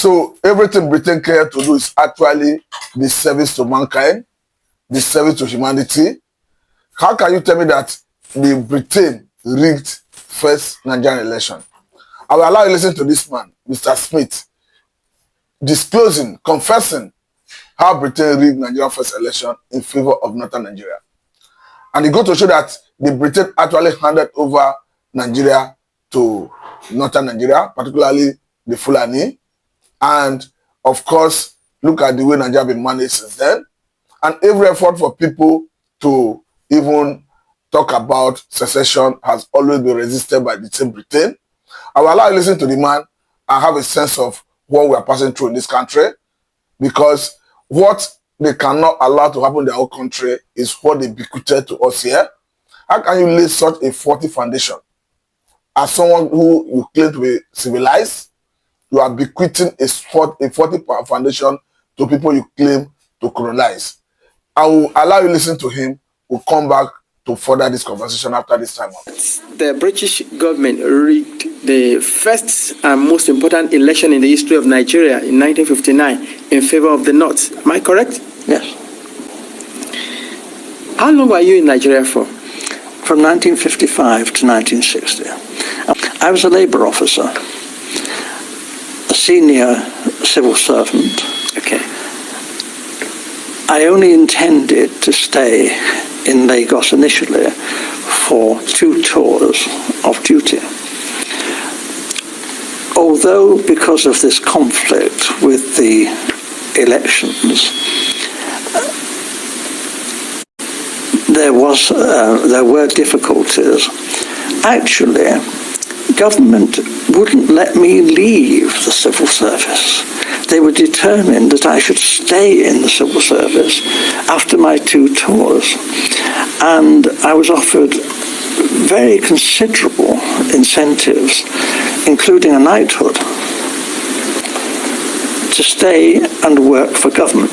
So everything Britain cares to do is actually the service to mankind, the service to humanity. How can you tell me that the Britain rigged first Nigerian election? I will allow you to listen to this man, Mr. Smith, disclosing, confessing how Britain rigged Nigerian first election in favor of northern Nigeria. And he goes to show that the Britain actually handed over Nigeria to northern Nigeria, particularly the Fulani. And of course, look at the way Nigeria has been managed since then. And every effort for people to even talk about secession has always been resisted by the same Britain. I will allow you to listen to the man and have a sense of what we are passing through in this country, because what they cannot allow to happen in their own country is what they bequeathed to us here. How can you lay such a faulty foundation? As someone who you claim to be civilized, you are bequeathing a faulty foundation to people you claim to colonize. I will allow you to listen to him. We'll come back to further this conversation after this time. The British government rigged the first and most important election in the history of Nigeria in 1959 in favor of the North. Am I correct? Yes. How long were you in Nigeria for? From 1955 to 1960. I was a Labour officer, a senior civil servant. Okay. I only intended to stay in Lagos initially for 2 tours of duty. Although because of this conflict with the elections, there were difficulties. Actually, government wouldn't let me leave the civil service. They were determined that I should stay in the civil service after my 2 tours. And I was offered very considerable incentives, including a knighthood, to stay and work for government.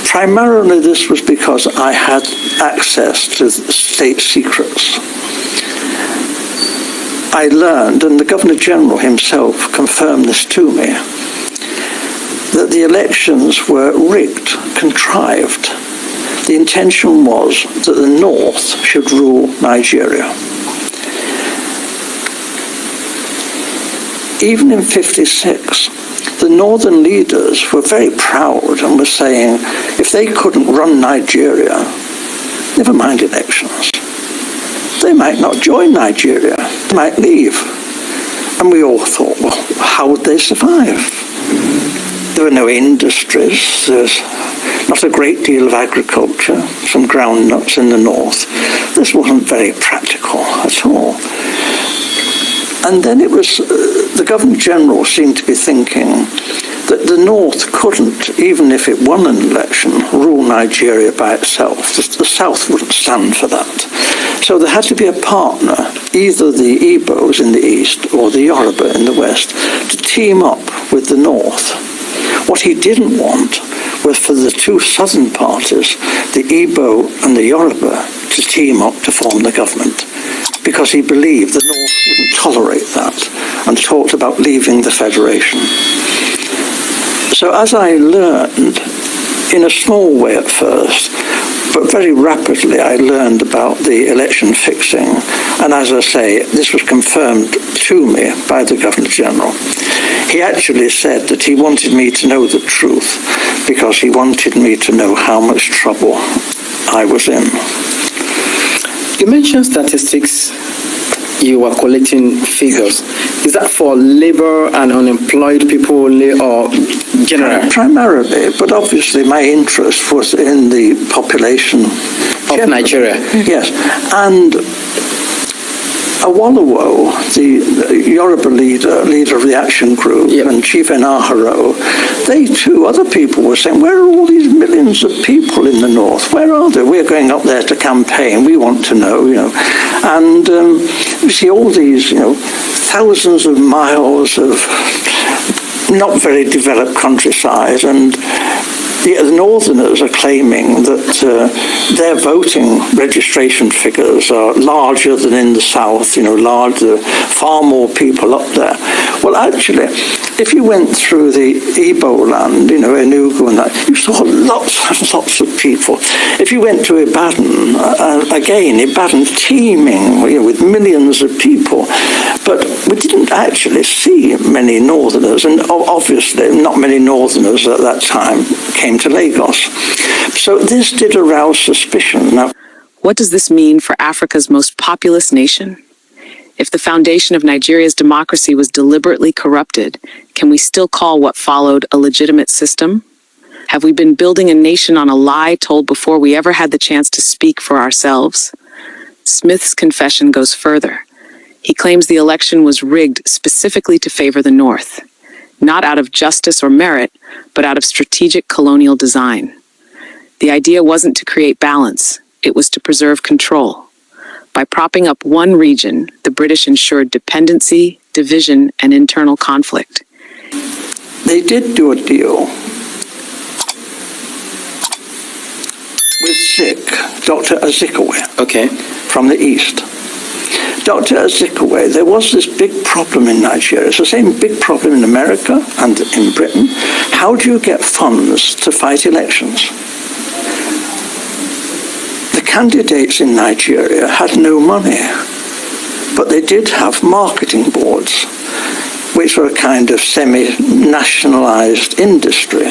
Primarily this was because I had access to state secrets. I learned, and the Governor-General himself confirmed this to me, that the elections were rigged, contrived. The intention was that the North should rule Nigeria. Even in '56, the Northern leaders were very proud and were saying, if they couldn't run Nigeria, never mind elections, they might not join Nigeria, they might leave. And we all thought, well, how would they survive? There were no industries, there's not a great deal of agriculture, some groundnuts in the north. This wasn't very practical at all. And then it was, the Governor-General seemed to be thinking that the North couldn't, even if it won an election, rule Nigeria by itself. The South wouldn't stand for that. So there had to be a partner, either the Igbos in the east or the Yoruba in the west, to team up with the North. What he didn't want was for the 2 southern parties, the Igbo and the Yoruba, to team up to form the government, because he believed the North wouldn't tolerate that and talked about leaving the Federation. So as I learned, in a small way at first, but very rapidly I learned about the election fixing, and as I say, this was confirmed to me by the Governor-General. He actually said that he wanted me to know the truth because he wanted me to know how much trouble I was in. You mentioned statistics. You were collecting figures. Is that for labor and unemployed people only, or general? Primarily, but obviously my interest was in the population of Nigeria. Yes, and Awolowo, the Yoruba leader of the action group, yep, and Chief Enaharo, they too, other people were saying, where are all these millions of people in the north? Where are they? We're going up there to campaign. We want to know, And you see all these, thousands of miles of not very developed countryside, and The Northerners are claiming that their voting registration figures are larger than in the South, larger, far more people up there. Well, actually, if you went through the Igbo land, Enugu and that, you saw lots and lots of people. If you went to Ibadan, Ibadan's teeming with millions of people, but we didn't actually see many Northerners, and obviously not many Northerners at that time came to Lagos. So this did arouse suspicion. Now, what does this mean for Africa's most populous nation? If the foundation of Nigeria's democracy was deliberately corrupted, can we still call what followed a legitimate system? Have we been building a nation on a lie told before we ever had the chance to speak for ourselves? Smith's confession goes further. He claims the election was rigged specifically to favor the North, not out of justice or merit, but out of strategic colonial design. The idea wasn't to create balance, it was to preserve control. By propping up one region, the British ensured dependency, division, and internal conflict. They did do a deal with Dr. Aziku, from the East. Dr. Aziku, there was this big problem in Nigeria. It's the same big problem in America and in Britain. How do you get funds to fight elections? The candidates in Nigeria had no money, but they did have marketing boards, which were a kind of semi-nationalized industry.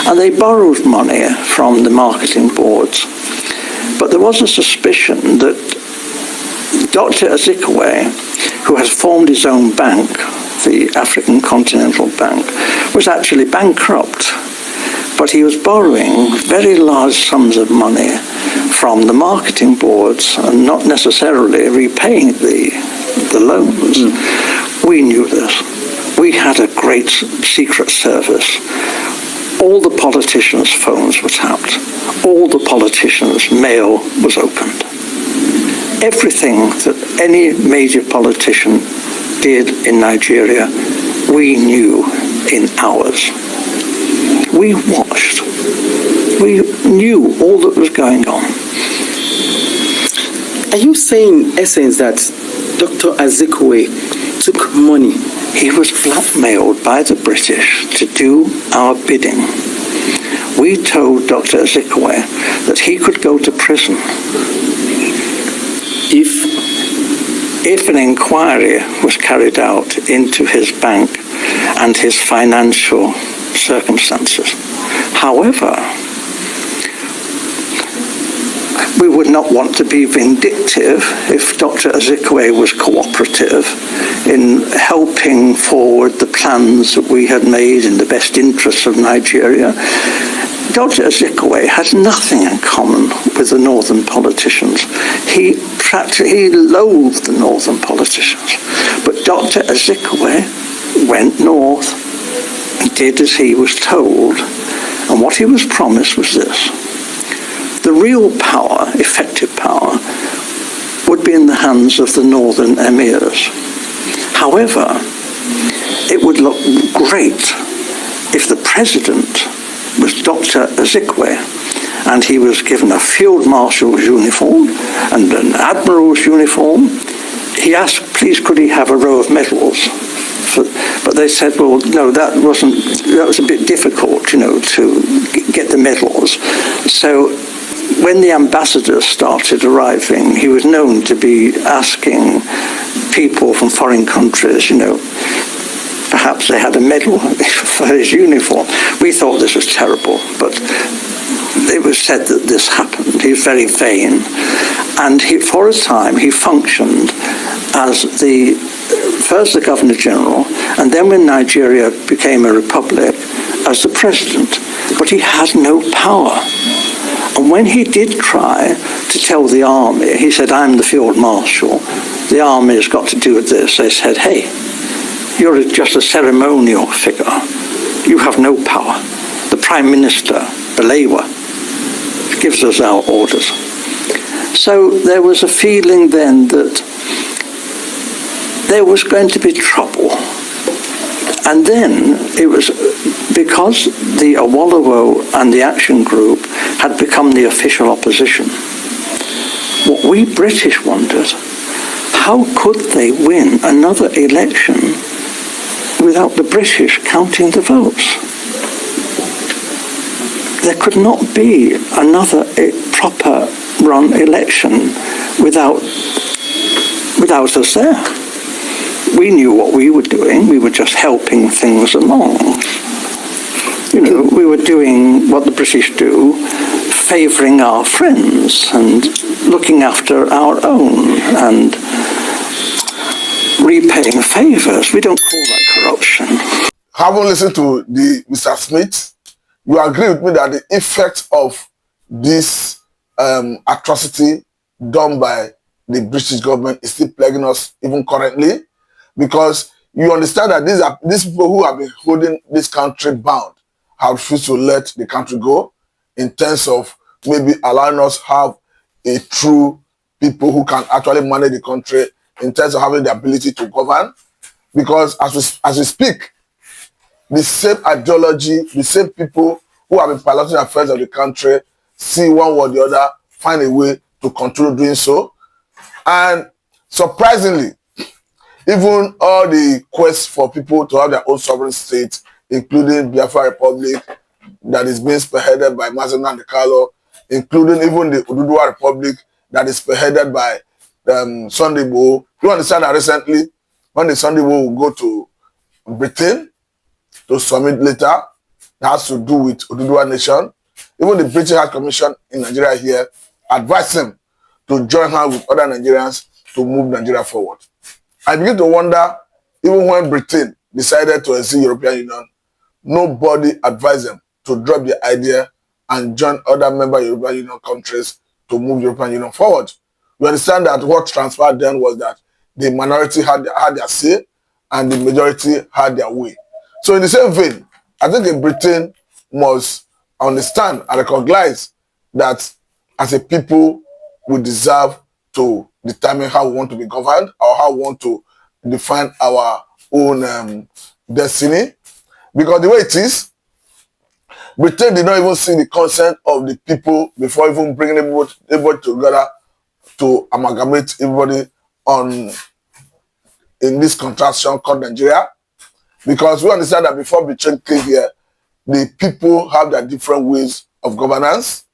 And they borrowed money from the marketing boards. But there was a suspicion that Dr. Aziku, who has formed his own bank, the African Continental Bank, was actually bankrupt. But he was borrowing very large sums of money from the marketing boards and not necessarily repaying the loans. We knew this. We had a great secret service. All the politicians' phones were tapped. All the politicians' mail was opened. Everything that any major politician did in Nigeria, we knew in hours. We watched. We knew all that was going on. Are you saying, in essence, that Dr. Aziku took money? He was blackmailed by the British to do our bidding. We told Dr. Aziku that he could go to prison if an inquiry was carried out into his bank and his financial circumstances. However, we would not want to be vindictive if Dr. Aziku was cooperative in helping forward the plans that we had made in the best interests of Nigeria. Dr. Aziku had nothing in common with the northern politicians. He loathed the northern politicians. But Dr. Aziku went north and did as he was told. And what he was promised was this. The real power, effective power, would be in the hands of the northern emirs. However, it would look great if the president was Dr. Aziku, and he was given a field marshal's uniform and an admiral's uniform. He asked, please, could he have a row of medals? But they said, well, no, that was a bit difficult, to get the medals. So when the ambassadors started arriving, he was known to be asking people from foreign countries, perhaps they had a medal for his uniform. We thought this was terrible, but it was said that this happened. He was very vain. And for a time, he functioned as first the Governor General, and then when Nigeria became a republic, as the president. But he had no power. And when he did try to tell the army, he said, I'm the field marshal, the army has got to do with this. They said, hey, you're just a ceremonial figure. You have no power. The Prime Minister, Balewa, gives us our orders. So there was a feeling then that there was going to be trouble. And then it was because the Awolowo and the Action Group had become the official opposition, what we British wondered, how could they win another election without the British counting the votes? There could not be another proper run election without us there. We knew what we were doing. We were just helping things along. You know, we were doing what the British do, favouring our friends and looking after our own and repaying favours. We don't call that corruption. Having listened to the Mr. Smith, you agree with me that the effect of this atrocity done by the British government is still plaguing us even currently, because you understand that these people who have been holding this country bound have refused to let the country go, in terms of maybe allowing us have a true people who can actually manage the country, in terms of having the ability to govern. Because as we speak, the same ideology, the same people who have been piloting the affairs of the country see one way or the other find a way to continue doing so. And surprisingly, even all the quests for people to have their own sovereign state, including Biafra Republic, that is being spearheaded by Mazen Nandekalo, including even the Oduduwa Republic that is spearheaded by Sunday Igboho. You understand that recently, when the Sunday Igboho will go to Britain to summit later, that has to do with Oduduwa Nation, even the British High Commission in Nigeria here advised him to join hands with other Nigerians to move Nigeria forward. I begin to wonder, even when Britain decided to exit European Union, nobody advised them to drop the idea and join other member European Union countries to move European Union forward. We understand that what transpired then was that the minority had their say and the majority had their way. So in the same vein, I think Britain must understand and recognize that as a people, we deserve to determine how we want to be governed, or how we want to define our own destiny. Because the way it is, Britain did not even see the consent of the people before even bringing everybody together to amalgamate everybody in this contraction called Nigeria. Because we understand that before Britain came here, the people have their different ways of governance.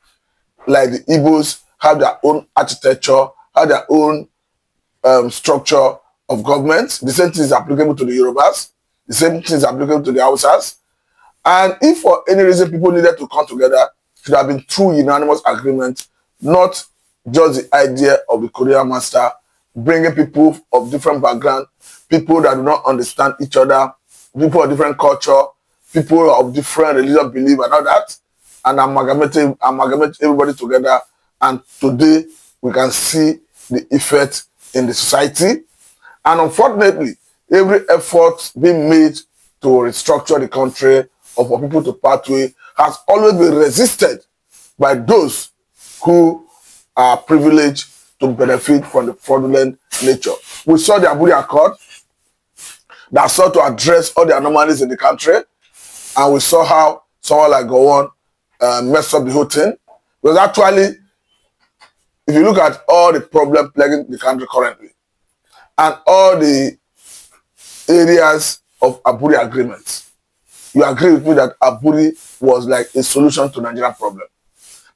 Like the Igbos have their own architecture, have their own structure of government. The same thing is applicable to the Yorubas. The same thing is applicable to the Hausas. And if for any reason people needed to come together, it should have been through unanimous agreement, not just the idea of the Korean master, bringing people of different background, people that do not understand each other, people of different culture, people of different religious belief and all that, and amalgamate everybody together. And today we can see the effect in the society. And unfortunately, every effort being made to restructure the country or for people to pathway has always been resisted by those who are privileged to benefit from the fraudulent nature. We saw the Abuja Accord that sought to address all the anomalies in the country, and we saw how someone like Gowon messed up the whole thing. Because actually, if you look at all the problems plaguing the country currently, and all the areas of Aburi agreements, you agree with me that Aburi was like a solution to Nigerian problem.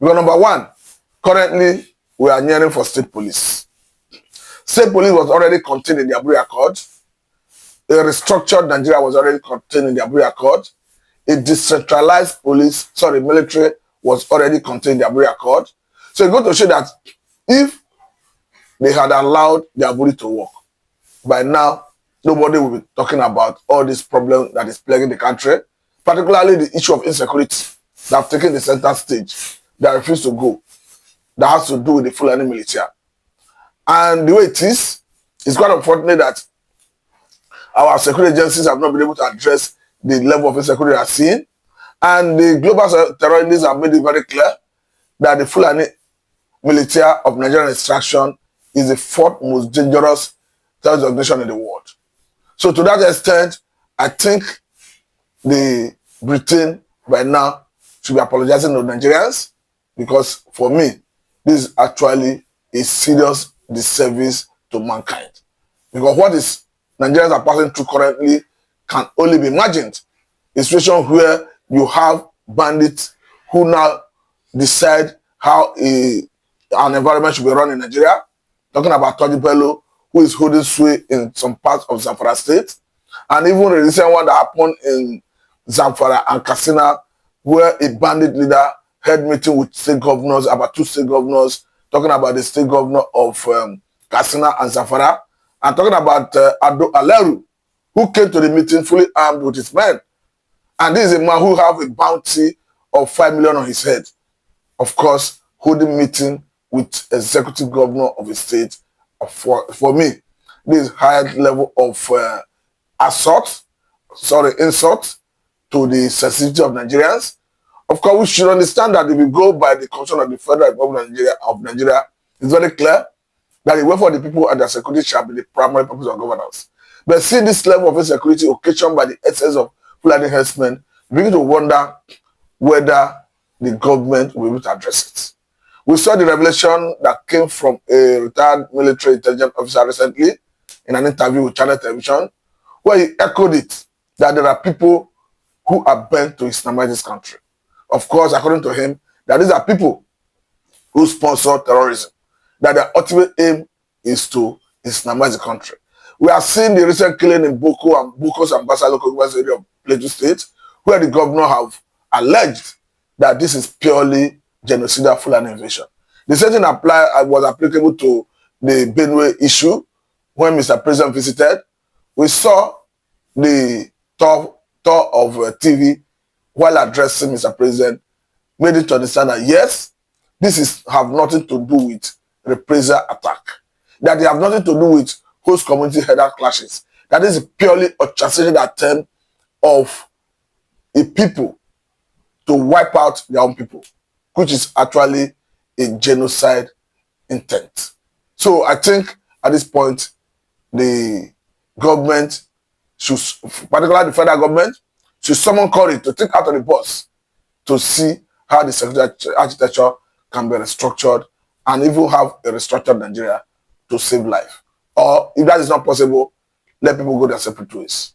Because number one, currently we are nearing for state police. State police was already contained in the Aburi Accord. A restructured Nigeria was already contained in the Aburi Accord. A decentralized military was already contained in the Aburi Accord. So it's going to show that if they had allowed the Aburi to work, by now, nobody will be talking about all this problem that is plaguing the country, particularly the issue of insecurity that have taken the center stage, that refuse to go, that has to do with the Fulani militia. And the way it is, it's quite unfortunate that our security agencies have not been able to address the level of insecurity they are seeing. And the global terrorists have made it very clear that the Fulani militia of Nigerian extraction is the fourth most dangerous terrorist organization in the world. So to that extent, I think the Britain by now should be apologizing to Nigerians, because for me, this is actually a serious disservice to mankind. Because what is Nigerians are passing through currently can only be imagined. A situation where you have bandits who now decide how an environment should be run in Nigeria. Talking about Toji Bello, who is holding sway in some parts of Zamfara state. And even the recent one that happened in Zamfara and Katsina, where a bandit leader held meeting with state governors, about 2 state governors, talking about the state governor of Katsina and Zamfara, and talking about Ado Aleru, who came to the meeting fully armed with his men. And this is a man who have a bounty of 5 million on his head. Of course, holding meeting with executive governor of a state. For me, this is high level of insult to the sensitivity of Nigerians. Of course, we should understand that if we go by the constitution of the Federal Republic of Nigeria, it's very clear that the welfare of the people and their security shall be the primary purpose of governance. But seeing this level of insecurity occasioned by the excess of Fulani herdsmen, we begin to wonder whether the government will be able to address it. We saw the revelation that came from a retired military intelligence officer recently in an interview with Channel Television, where he echoed it, that there are people who are bent to Islamize this country. Of course, according to him, that these are people who sponsor terrorism, that their ultimate aim is to Islamize the country. We have seen the recent killing in Boko's and Basa local government area of Plateau State, where the governor have alleged that this is purely genocidal Fulani invasion. The same thing was applicable to the Benue issue when Mr. President visited. We saw the tour of TV while addressing Mr. President, made it to understand that yes, this have nothing to do with reprisal attack. That they have nothing to do with host community header clashes. That is purely a translated attempt of a people to wipe out their own people, which is actually a genocide intent. So I think at this point, the government should, particularly the federal government, should summon courage to take out of the bus to see how the security architecture can be restructured and even have a restructured Nigeria to save life. Or if that is not possible, let people go their separate ways.